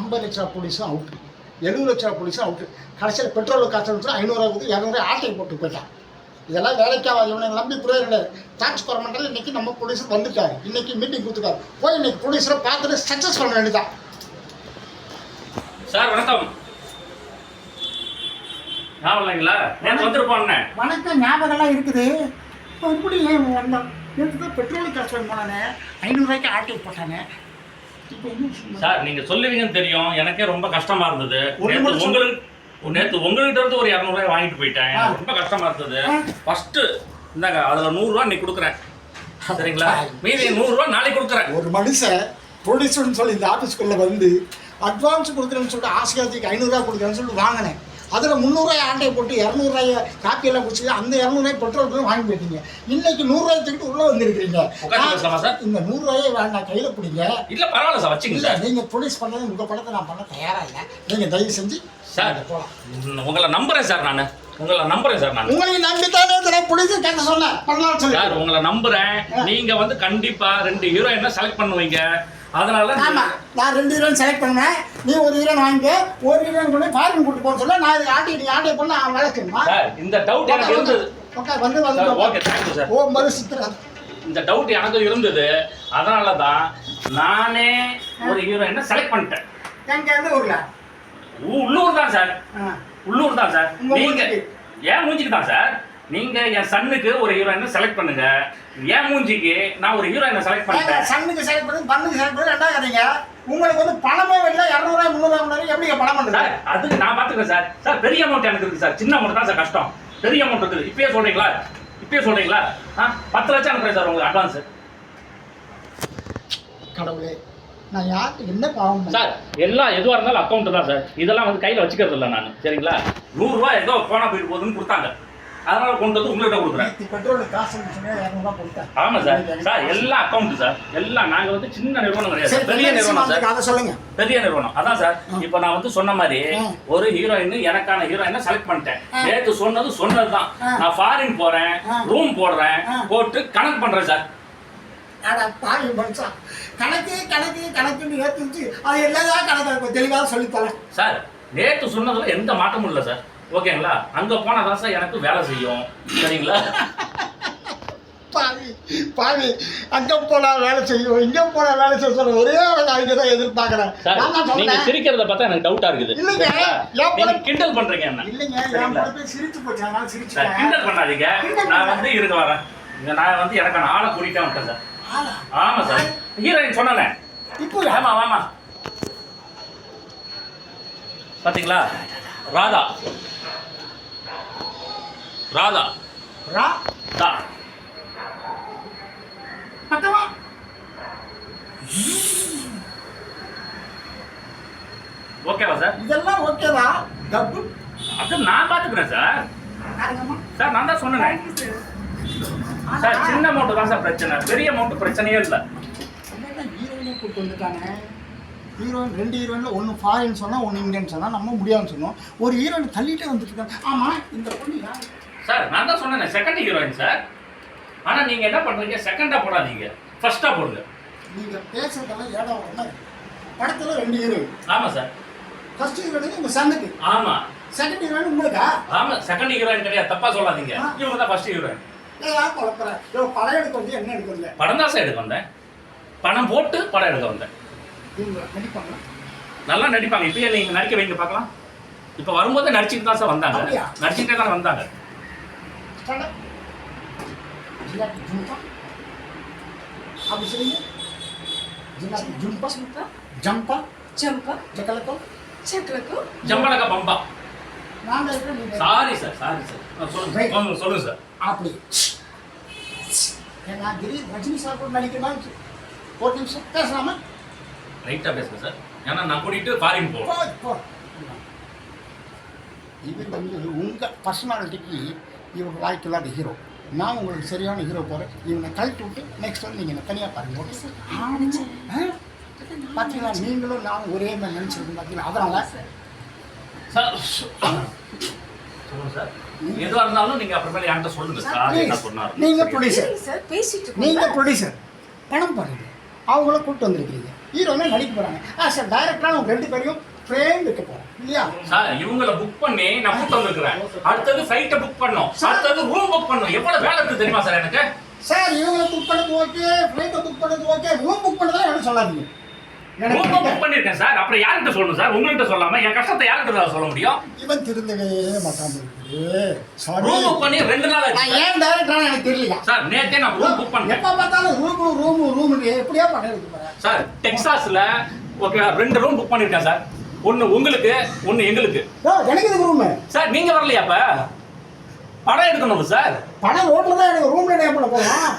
50 லட்ச ரூபா போலீஸும் அவுட்டு, 70 லட்ச ரூபா போலீஸும் அவுட்டு. கடைசியில் பெட்ரோல் காசு 500 கொடுத்து 200 ஆட்டையை போட்டு போயிட்டான். இதெல்லாம் வேலைக்காக இவனை நம்பி புரிய கிடையாது. டாக்ஸ் கவர்மெண்ட்டில் இன்றைக்கி நம்ம போலீஸர் வந்துட்டார், இன்றைக்கி மீட்டிங் கொடுத்துருக்காரு. போய் இன்றைக்கி போலீஸரை பார்த்துட்டு சக்ஸஸ் பண்ண வேண்டியதான். சார் வணக்கம். ஞாபகங்களா நேற்று வந்துருப்பாங்க. வணக்கம், ஞாபகம்லாம் இருக்குது. இப்போ எப்படி வந்தோம்? நேற்று தான் பெட்ரோல் காசு போனானே, 500 ரூபாய்க்கு ஆட்டை போட்டானே. இப்போ என்ன சார் நீங்கள் சொல்லுவீங்கன்னு தெரியும், எனக்கே ரொம்ப கஷ்டமா இருந்தது. நேற்று உங்கள்கிட்ட இருந்து ஒரு 200 ரூபாய் வாங்கிட்டு போயிட்டேன். ரொம்ப கஷ்டமா இருந்தது. ஃபர்ஸ்ட் இந்தாங்க, அதில் 100 ரூபா நீ கொடுக்குறேன், சரிங்களா? மீதி 100 ரூபா நாளைக்கு கொடுக்குறேன். ஒரு மனுஷன் போலீஸ்னு சொல்லி இந்த ஆஃபீஸ்க்குள்ளே வந்து அட்வான்ஸ் கொடுக்குறேன்னு சொல்லிட்டு ஆசையாத்திக்கு 500 ரூபா கொடுக்குறேன்னு சொல்லிட்டு வாங்கினேன். அதில் 300 ரூபாய் ஆட்டையை போட்டு 200 ரூபாய் காப்பியெல்லாம் குடிச்சு அந்த 200 ரூபாய் பெட்ரோல் வாங்கி போயிட்டீங்க. இன்னைக்கு 100 ரூபாய் தூக்கிட்டு உள்ளே வந்துருக்கீங்க. இந்த 100 ரூபாயை வேண்டாம், கையில் பிடிங்க. இல்லை பரவாயில்ல சார், வச்சுங்க சார். நீங்கள் போலீஸ் பண்ணது உங்கள் படத்தை நான் பண்ண தயாராக இல்லை. நீங்கள் தயவு செஞ்சு சார் போகலாம். உங்களை நம்புறேன் சார், நான் உங்களை நம்பித்தானே போலீஸ் கேட்க சொன்னேன். பண்ணலாம் சார், உங்களை நம்புறேன். நீங்கள் வந்து கண்டிப்பாக 2 ஹீரோயினை செலக்ட் பண்ணுவீங்க. அதனால ஆமாம், நான் 2 ஹீரோயின் செலக்ட் பண்ணேன். நீ ஒரு ஹீரோயின் வாங்கிக்க, ஒரு ஹீரோயின் கொண்டு ஃபாரின் கூட்டு போக சொல்ல. நான் ஆட்டியை பண்ண வளர்க்கணுமா? சார் இந்த டவுட் எனக்கு இருந்தது. Okay, thank you sir. ஓ மறு சித்திரம், இந்த டவுட் எனக்கு இருந்தது. அதனால தான் நானே ஒரு ஹீரோயினை செலக்ட் பண்ணிட்டேன். எங்க எந்த ஊர்ல? உள்ளூர் தான் சார், உள்ளூர் தான் சார். நீங்க ஏன் மூஞ்சிக்கு தான் சார், நீங்க என் சன்னுக்கு ஒரு ஹீரோயினை செலக்ட் பண்ணுங்க. ஏன் மூஞ்சிக்கு நான் ஒரு ஹீரோயினை செலக்ட் பண்ணிட்டேன். சன்னுக்கு செலக்ட் பண்ணி பண்ணுக்கு செலக்ட் பண்ணி ரெண்டா கதைங்க. உங்களுக்கு வந்து பணமே இல்லை, 200 ரூபாய் 300 ரூபாய் எப்படி பணம் பண்ணுங்க சார்? அதுக்கு நான் பாத்துக்கிறேன் சார். சார் பெரிய அமௌண்ட் எனக்கு இருக்கு சார், சின்ன அமௌண்ட் தான் சார் கஷ்டம். பெரிய அமௌண்ட் இருக்குது. இப்பயே சொல்றீங்களா? 10 லட்சம் அனுப்புறேன் சார் உங்களுக்கு அட்வான்ஸ். கடவுளே, நான் யாருக்கு என்ன பாவம் சார்? எல்லாம் எதுவாக இருந்தாலும் அக்கௌண்ட் தான் சார். இதெல்லாம் வந்து கையில் வச்சுக்கிறது இல்லை நான், சரிங்களா? 100 ரூபாய் ஏதோ போனா போயிட்டு போகுதுன்னு கொடுத்தாங்க, அதனால கொண்டு வந்து உங்கள்கிட்ட கொடுக்குறேன். பெட்ரோல் காசு 200 ரூபாய் கொடுத்தேன். ஆமாம் சார். சார் எல்லாம் அக்கௌண்ட் சார். எல்லாம் நாங்கள் வந்து சின்ன நிறுவனம் கிடையாது, பெரிய நிறுவனம் சார். அதை சொல்லுங்க. பெரிய நிறுவனம் அதான் சார். இப்போ நான் வந்து சொன்ன மாதிரி ஒரு ஹீரோயின், எனக்கான ஹீரோயினை செலக்ட் பண்ணிட்டேன். நேற்று சொன்னது தான். நான் ஃபாரின் போறேன், ரூம் போடுறேன், போட்டு கணக்கு பண்றேன் சார். கணக்குன்னு ஏற்றுச்சு. அது எல்லாதான் கணக்கு தெளிவாக சொல்லித்தரேன் சார். நேற்று சொன்னதுல எந்த மாற்றமும் இல்லை சார், ஓகேங்களா? அங்கே போனால் தான் சார் எனக்கு வேலை செய்யும், சரிங்களா? பாவி அங்கே போனால் வேலை செய்யும், இங்கே போனால் வேலை செய்ய சொல்ல ஒரே அவங்க தான் எதிர்பார்க்குறேன். நீங்க சிரிக்கிறத பார்த்தா எனக்கு டவுட்டா இருக்குது. இல்லைங்க, கிண்டல் பண்றீங்க என்ன? இல்லைங்க, சிரிச்சு போச்சு, அதனால சிரிச்சு. கிண்டல் பண்ணாதீங்க. நான் வந்து இருக்க வரேன். நான் வந்து எனக்கான ஆளை கூட்டிகிட்டே வந்துட்டேன் சார். ஆமா சார், ஹீரோயின் சொன்னேன் இப்போ. ஆமா பாத்தீங்களா? ராதா ஓகேவா சார்? இதெல்லாம் ஓகேவா? அது நான் பாத்துக்கிறேன் சார். சார் நான் தான் சொன்னேன் சார், சின்ன அமௌண்ட் தான் சார் பிரச்சனை, பெரிய அமௌண்ட் பிரச்சனையே இல்லை. ஹீரோயினை கூப்பிட்டு வந்துட்டானே. ஹீரோயின் 2 ஹீரோயினில் ஒன்று ஃபாரின் சொன்னால், ஒன்று இந்தியன் சொன்னால் நம்ம முடியாதுன்னு சொன்னோம். ஒரு ஹீரோயின் தள்ளிட்டே வந்துட்டு இருக்காங்க. ஆமாம், இந்த பொண்ணு யார் சார்? நான் தான் சொன்னேன் செகண்ட் ஹீரோயின் சார். ஆனால் நீங்கள் என்ன பண்ணுறீங்க, செகண்டாக போடாதீங்க, ஃபர்ஸ்ட்டாக போடுங்க. நீங்கள் பேசுறதெல்லாம் ஏடா ஒன்று. படத்தில் 2 ஹீரோயின். ஆமாம் சார். ஃபர்ஸ்ட் ஹீரோயின் உங்கள் சன்னுக்கு. ஆமாம். செகண்ட் ஹீரோயின் உங்களுக்கா? ஆமாம், செகண்ட் ஹீரோயின் கிடையாது, தப்பாக சொல்லாதீங்க. இவங்க தான் ஃபர்ஸ்ட் ஹீரோயின். படம் எடுக்க வந்து என்ன எடுக்கிறது? படம் தான் சார் எடுக்க வந்தேன். பணம் போட்டு படம் எடுக்க வந்தேன். நடிப்பாங்க, நல்லா நடிப்பாங்க. இப்பயே நீங்கள் நடிக்க வைங்க பார்க்கலாம். இப்போ வரும்போது நடிச்சுட்டு தான் சார் வந்தாங்க, நடிச்சுட்டே தான் வந்தாங்க. அப்படி சொல்லுங்க. ஜும்பா ஜம்பா ஜம்பா ஜக்கலக்கோ சக்கலக்கோ ஜம்பலக்க பம்பா. நாங்கள் சாரி சார் சொல்லுங்க சார். அப்படி நான் திடீர் ரஜினி சார் கூட நடிக்கலாம். ஒரு நிமிஷம் பேசலாமா? ரைட்டாக பேசுங்க சார், ஏன்னா நான் கூட்டிகிட்டு ஃபாரின் போவோம். இது வந்து உங்கள் பர்சனாலிட்டிக்கு இவங்க வாய்ப்பில்லாத ஹீரோ. நான் உங்களுக்கு சரியான ஹீரோ போகிறேன். இவனை கழட்டி விட்டு நெக்ஸ்ட் வந்து நீங்கள் தனியாக பாருங்க. Okay sir? பார்த்தீங்களா, நீங்களும் நான் ஒரே மாதிரி நினச்சிருக்கோம் பார்த்தீங்களா? அதனால் சார் சொல்லுங்க சார், எதுவாக இருந்தாலும் நீங்கள் அப்புறமேல என்கிட்ட சொல்லுங்க சார். என்ன சொன்னார்? நீங்கள் ப்ரொடியூசர், பணம் பாருங்க. அவங்கள கூப்பிட்டு வந்திருக்கீங்க. ஹீரோனா நடிக்க போகிறாங்க. சார் டைரக்டராக அவங்க 2 பேரையும் ஃப்ரேம் வைக்க போகிறோம் இல்லையா? சார் இவங்கள புக் பண்ணி நான் கூப்பிட்டு வந்திருக்கிறேன். அடுத்தது ஃப்ளைட்டை புக் பண்ணோம், அடுத்தது ரூம் புக் பண்ணோம். எவ்வளவு வேலை இருக்குது தெரியுமா சார் எனக்கு? சார் இவங்களை புக் பண்ணது ஓகே, ஃப்ளைட்டை புக் பண்ணது ஓகே, ரூம் புக் பண்ணதெல்லாம் எனக்கு சொல்லாதீங்க. ரூம் புக் பண்ணிருக்கேன் சார். அப்புறம் யார்கிட்ட சொல்லணும் சார்? உங்ககிட்ட சொல்லாம என் கஷ்டத்தை யார்கிட்ட சொல்ல முடியும்? இவன் திருந்தவே மாட்டான். ரூம் புக் பண்ணி 2 நாள் ஆச்சு. நான் ஏன் டைரக்டராக எனக்கு தெரியல சார். நேத்தே நான் ரூம் புக் பண்ணேன். எப்போ பார்த்தாலும் ரூம் எப்படியா பண்ணுறது போகிறேன் சார். டெக்சாஸ்ல ஓகே 2 ரூம் புக் பண்ணிருக்கேன் சார். ஒன்னு உங்களுக்கு, ஒன்னு எங்களுக்கு. எனக்கு இது ரூமு சார். நீங்க வரலையா? அப்ப படம் எடுக்கணும் சார். படம் ரோட்ல தான் எனக்கு ரூம்ல பண்ண போகலாம்.